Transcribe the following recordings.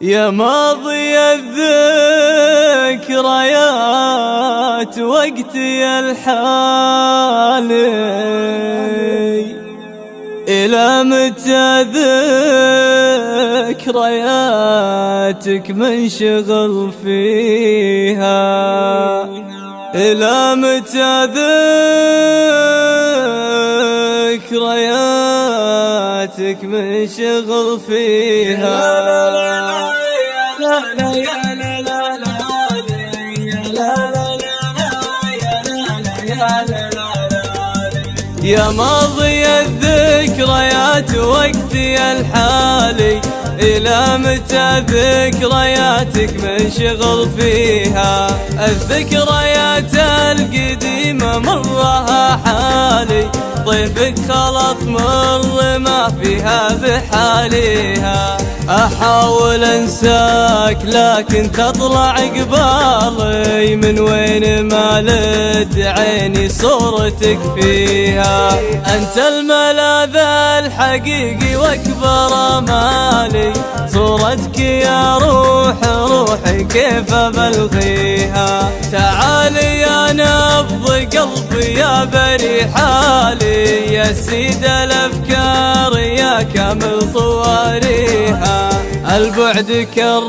يا ماضي الذكريات وقتي الحالي، إلى متى ذكرياتك منشغل فيها؟ إلى متى ذكرياتك منشغل فيها؟ يا ماضي الذكريات وقتي الحالي، إلى متى ذكرياتك منشغل فيها؟ الذكريات القديمة مرها حالي، طيفك خلط مر ما فيها بحاليها. أحاول أنساك لكن تطلع قبالي، من وين ما لد عيني صورتك فيها. أنت الملاذ الحقيقي وأكبر أمالي، صورتك يا روحي كيف أبلغيها؟ تعالي يا نبض قلبي يا بري حالي، يا سيد الأفكار يا كامل طواريها. البعد كر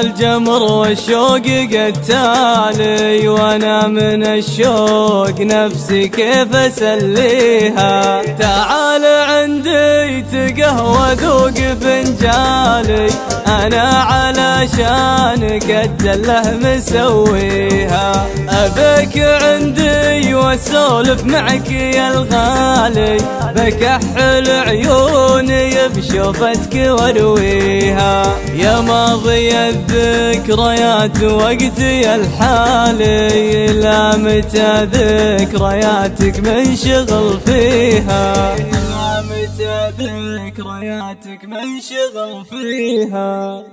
الجمر والشوق قتالي، وانا من الشوق نفسي كيف اسليها. تعال عندي تقهوى ذوق فنجالي، انا علشانك اتله مسويها. ابيك عندي واسولف معك يا الغالي، بكحل عيوني بشوفتك وارويها. يا ماضي الذكريات وقتي الحالي، إلى متى ذكرياتك منشغل فيها؟ إلى متى ذكرياتك منشغل فيها؟